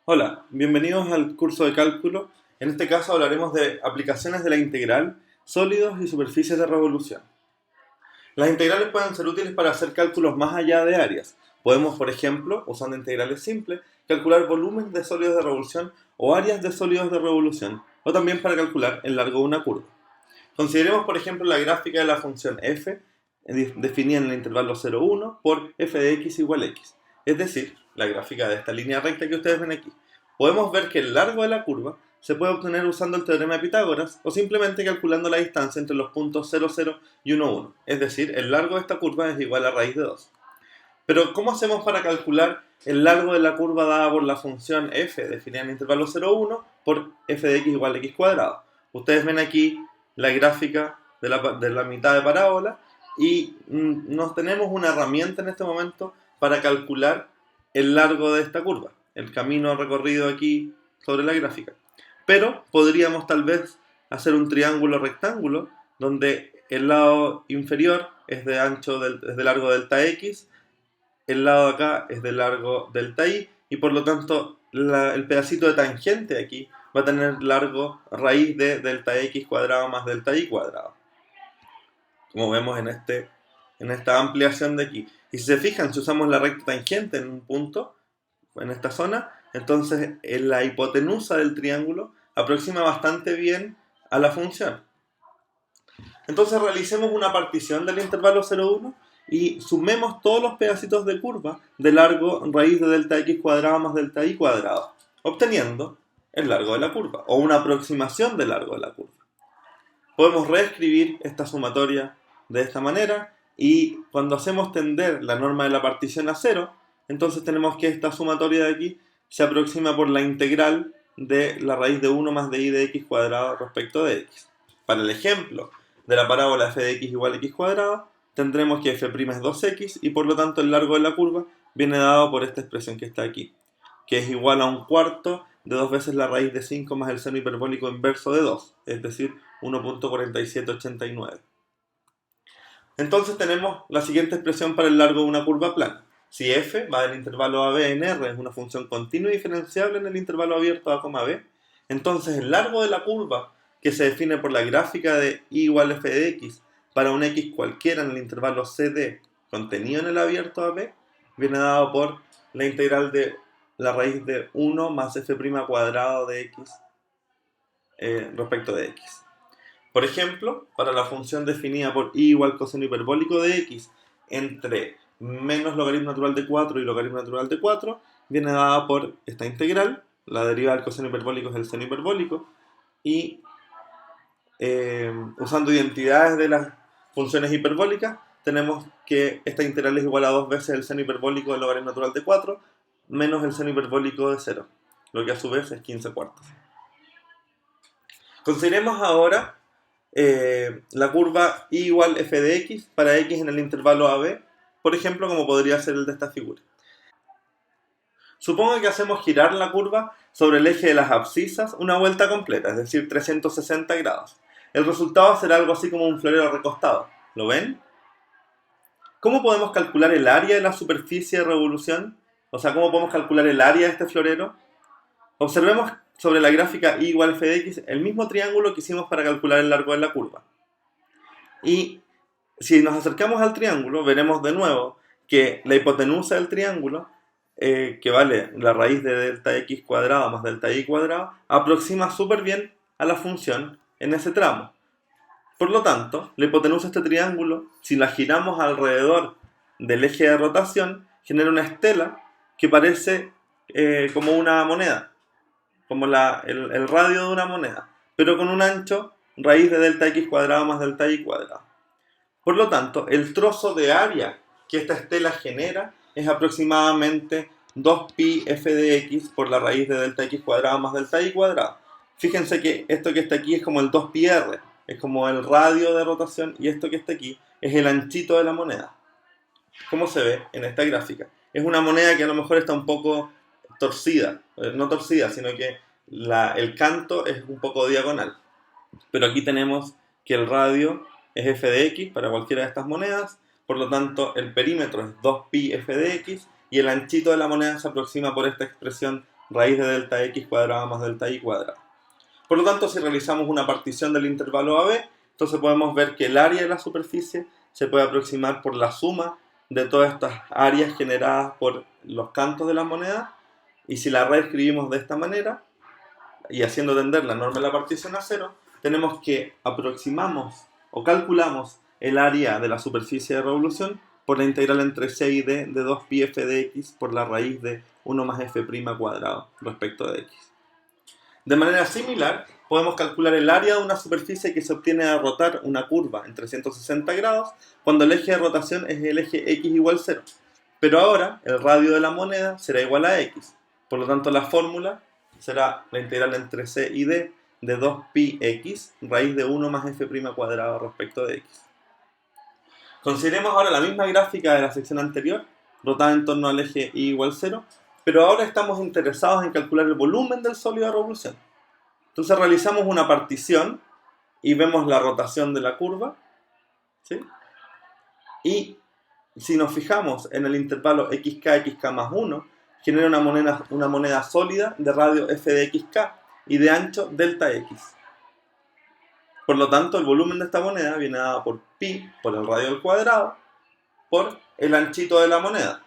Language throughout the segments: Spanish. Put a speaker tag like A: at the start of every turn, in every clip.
A: Hola, bienvenidos al curso de cálculo. En este caso hablaremos de aplicaciones de la integral, sólidos y superficies de revolución. Las integrales pueden ser útiles para hacer cálculos más allá de áreas. Podemos, por ejemplo, usando integrales simples, calcular volúmenes de sólidos de revolución o áreas de sólidos de revolución, o también para calcular el largo de una curva. Consideremos, por ejemplo, la gráfica de la función f definida en el intervalo 0,1 por f de x igual a x, es decir, la gráfica de esta línea recta que ustedes ven aquí. Podemos ver que el largo de la curva se puede obtener usando el teorema de Pitágoras o simplemente calculando la distancia entre los puntos 0, 0 y 1, 1, es decir, el largo de esta curva es igual a raíz de 2. Pero ¿cómo hacemos para calcular el largo de la curva dada por la función f definida en el intervalo 0, 1 por f de x igual a x cuadrado? Ustedes ven aquí la gráfica de la mitad de parábola y nos tenemos una herramienta en este momento para calcular el largo de esta curva, el camino recorrido aquí sobre la gráfica. Pero podríamos tal vez hacer un triángulo rectángulo donde el lado inferior es de largo delta x, el lado de acá es de largo delta y por lo tanto el pedacito de tangente aquí va a tener largo raíz de delta x cuadrado más delta y cuadrado, como vemos en esta ampliación de aquí. Y si se fijan, si usamos la recta tangente en un punto, en esta zona, entonces la hipotenusa del triángulo aproxima bastante bien a la función. Entonces realicemos una partición del intervalo 0,1 y sumemos todos los pedacitos de curva de largo raíz de delta x cuadrado más delta y cuadrado, obteniendo el largo de la curva, o una aproximación del largo de la curva. Podemos reescribir esta sumatoria de esta manera, y cuando hacemos tender la norma de la partición a 0, entonces tenemos que esta sumatoria de aquí se aproxima por la integral de la raíz de 1 más de y de x cuadrado respecto de x. Para el ejemplo de la parábola f de x igual a x cuadrado, tendremos que f' es 2x y por lo tanto el largo de la curva viene dado por esta expresión que está aquí, que es igual a un cuarto de 2 veces la raíz de 5 más el seno hiperbólico inverso de 2, es decir, 1.4789. Entonces tenemos la siguiente expresión para el largo de una curva plana. Si f va del intervalo a b en R, es una función continua y diferenciable en el intervalo abierto a, b, entonces el largo de la curva, que se define por la gráfica de y igual a f de x para un x cualquiera en el intervalo cd contenido en el abierto a b, viene dado por la integral de la raíz de 1 más f' cuadrado de x respecto de x. Por ejemplo, para la función definida por y igual coseno hiperbólico de x entre menos logaritmo natural de 4 y logaritmo natural de 4, viene dada por esta integral, la derivada del coseno hiperbólico es el seno hiperbólico, y usando identidades de las funciones hiperbólicas, tenemos que esta integral es igual a 2 veces el seno hiperbólico del logaritmo natural de 4 menos el seno hiperbólico de 0, lo que a su vez es 15 cuartos. Consideremos ahora la curva y igual f de x para x en el intervalo AB, por ejemplo, como podría ser el de esta figura. Supongo que hacemos girar la curva sobre el eje de las abscisas una vuelta completa, es decir, 360 grados. El resultado será algo así como un florero recostado. ¿Lo ven? ¿Cómo podemos calcular el área de la superficie de revolución? O sea, ¿cómo podemos calcular el área de este florero? Observemos sobre la gráfica y igual f de x el mismo triángulo que hicimos para calcular el largo de la curva. Y si nos acercamos al triángulo, veremos de nuevo que la hipotenusa del triángulo, que vale la raíz de delta x cuadrado más delta y cuadrado, aproxima súper bien a la función en ese tramo. Por lo tanto, la hipotenusa de este triángulo, si la giramos alrededor del eje de rotación, genera una estela que parece como una moneda, como el radio de una moneda, pero con un ancho raíz de delta x cuadrado más delta y cuadrado. Por lo tanto, el trozo de área que esta estela genera es aproximadamente 2pi f de x por la raíz de delta x cuadrado más delta y cuadrado. Fíjense que esto que está aquí es como el 2pi r, es como el radio de rotación, y esto que está aquí es el anchito de la moneda. ¿Cómo se ve en esta gráfica? Es una moneda que a lo mejor está un poco torcida, no torcida, sino que el canto es un poco diagonal. Pero aquí tenemos que el radio es f de x para cualquiera de estas monedas, por lo tanto el perímetro es 2pi f de x y el anchito de la moneda se aproxima por esta expresión raíz de delta x cuadrado más delta y cuadrado. Por lo tanto, si realizamos una partición del intervalo AB, entonces podemos ver que el área de la superficie se puede aproximar por la suma de todas estas áreas generadas por los cantos de la moneda, y si la reescribimos de esta manera, y haciendo tender la norma de la partición a cero, tenemos que aproximamos o calculamos el área de la superficie de revolución por la integral entre c y d de 2pi f de x por la raíz de 1 más f' cuadrado respecto de x. De manera similar, podemos calcular el área de una superficie que se obtiene al rotar una curva en 360 grados cuando el eje de rotación es el eje x igual 0. Pero ahora el radio de la moneda será igual a x. Por lo tanto, la fórmula será la integral entre c y d de 2pi x raíz de 1 más f' cuadrado respecto de x. Consideremos ahora la misma gráfica de la sección anterior, rotada en torno al eje y igual 0, pero ahora estamos interesados en calcular el volumen del sólido de revolución. Entonces realizamos una partición y vemos la rotación de la curva, ¿sí? Y si nos fijamos en el intervalo xk más 1, genera una moneda sólida de radio f de xk y de ancho delta x. Por lo tanto, el volumen de esta moneda viene dado por pi por el radio al cuadrado por el anchito de la moneda.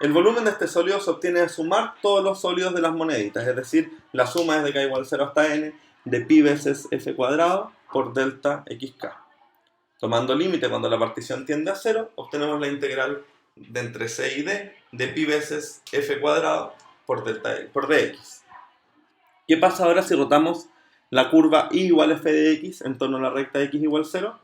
A: El volumen de este sólido se obtiene de sumar todos los sólidos de las moneditas, es decir, la suma es de k igual 0 hasta n de pi veces f cuadrado por delta xk. Tomando límite cuando la partición tiende a 0, obtenemos la integral de entre c y d de pi veces f cuadrado por dx. ¿Qué pasa ahora si rotamos la curva y igual f de x en torno a la recta x igual 0?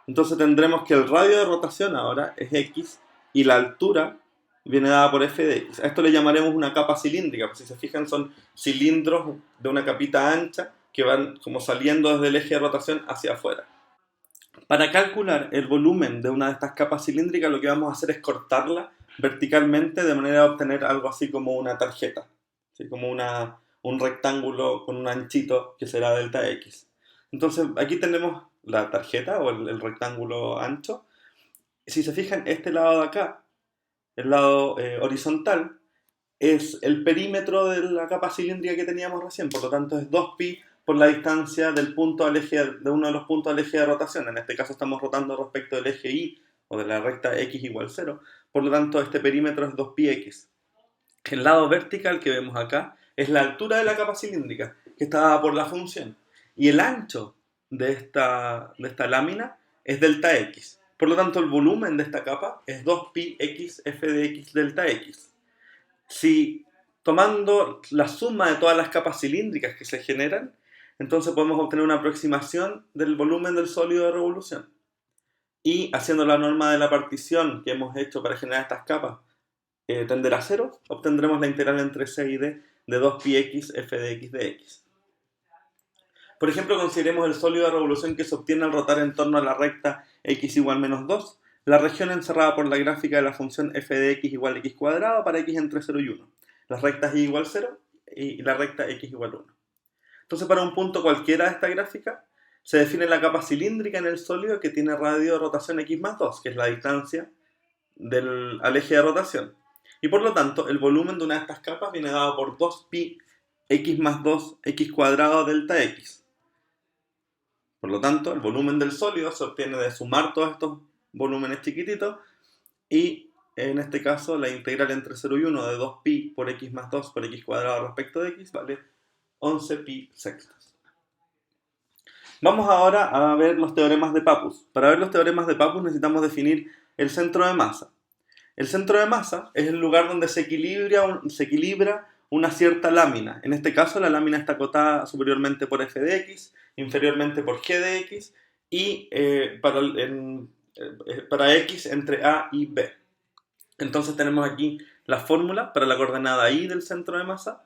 A: Entonces tendremos que el radio de rotación ahora es x y la altura viene dada por f de x. A esto le llamaremos una capa cilíndrica, pues si se fijan son cilindros de una capita ancha que van como saliendo desde el eje de rotación hacia afuera. Para calcular el volumen de una de estas capas cilíndricas lo que vamos a hacer es cortarla verticalmente de manera de obtener algo así como una tarjeta, ¿sí? Como un rectángulo con un anchito que será delta x. Entonces aquí tenemos la tarjeta o el rectángulo ancho. Si se fijan, este lado de acá, el lado horizontal, es el perímetro de la capa cilíndrica que teníamos recién, por lo tanto es 2pi por la distancia del punto al eje, de uno de los puntos al eje de rotación. En este caso estamos rotando respecto del eje y o de la recta x igual 0, por lo tanto este perímetro es 2πx. El lado vertical que vemos acá es la altura de la capa cilíndrica, que está dada por la función, y el ancho de esta lámina es delta x. Por lo tanto, el volumen de esta capa es 2πx f de x delta x. Si tomando la suma de todas las capas cilíndricas que se generan, entonces podemos obtener una aproximación del volumen del sólido de revolución. Y haciendo la norma de la partición que hemos hecho para generar estas capas tender a 0, obtendremos la integral entre c y d de 2πx f de x de x. Por ejemplo, consideremos el sólido de revolución que se obtiene al rotar en torno a la recta x igual menos 2, la región encerrada por la gráfica de la función f de x igual x cuadrado para x entre 0 y 1, las rectas y igual 0 y la recta x igual 1. Entonces, para un punto cualquiera de esta gráfica, se define la capa cilíndrica en el sólido que tiene radio de rotación x más 2, que es la distancia al eje de rotación. Y por lo tanto, el volumen de una de estas capas viene dado por 2pi x más 2 x cuadrado delta x. Por lo tanto, el volumen del sólido se obtiene de sumar todos estos volúmenes chiquititos y, en este caso, la integral entre 0 y 1 de 2pi por x más 2 por x cuadrado respecto de x vale 11pi sextos. Vamos ahora a ver los teoremas de Pappus. Para ver los teoremas de Pappus necesitamos definir el centro de masa. El centro de masa es el lugar donde se equilibra una cierta lámina. En este caso la lámina está acotada superiormente por f de x, inferiormente por g de x y para x entre a y b. Entonces tenemos aquí la fórmula para la coordenada y del centro de masa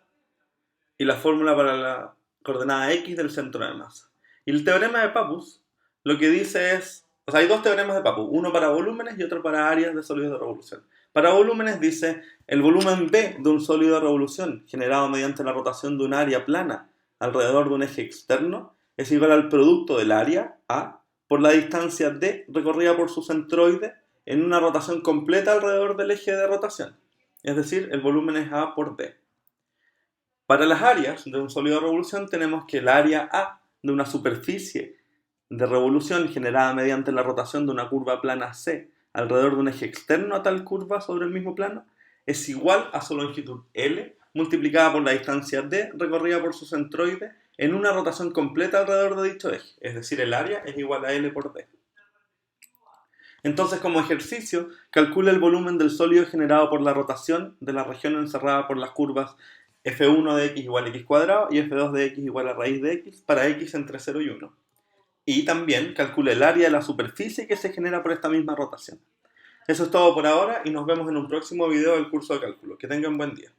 A: y la fórmula para la coordenada x del centro de masa. Y el teorema de Pappus lo que dice es, o sea, hay dos teoremas de Pappus, uno para volúmenes y otro para áreas de sólidos de revolución. Para volúmenes dice, el volumen B de un sólido de revolución generado mediante la rotación de un área plana alrededor de un eje externo es igual al producto del área A por la distancia D recorrida por su centroide en una rotación completa alrededor del eje de rotación. Es decir, el volumen es A por D. Para las áreas de un sólido de revolución tenemos que el área A de una superficie de revolución generada mediante la rotación de una curva plana C alrededor de un eje externo a tal curva sobre el mismo plano es igual a su longitud L multiplicada por la distancia D recorrida por su centroide en una rotación completa alrededor de dicho eje, es decir, el área es igual a L por D. Entonces, como ejercicio, calcula el volumen del sólido generado por la rotación de la región encerrada por las curvas f1 de x igual a x cuadrado y f2 de x igual a raíz de x para x entre 0 y 1. Y también calcula el área de la superficie que se genera por esta misma rotación. Eso es todo por ahora y nos vemos en un próximo video del curso de cálculo. Que tengan buen día.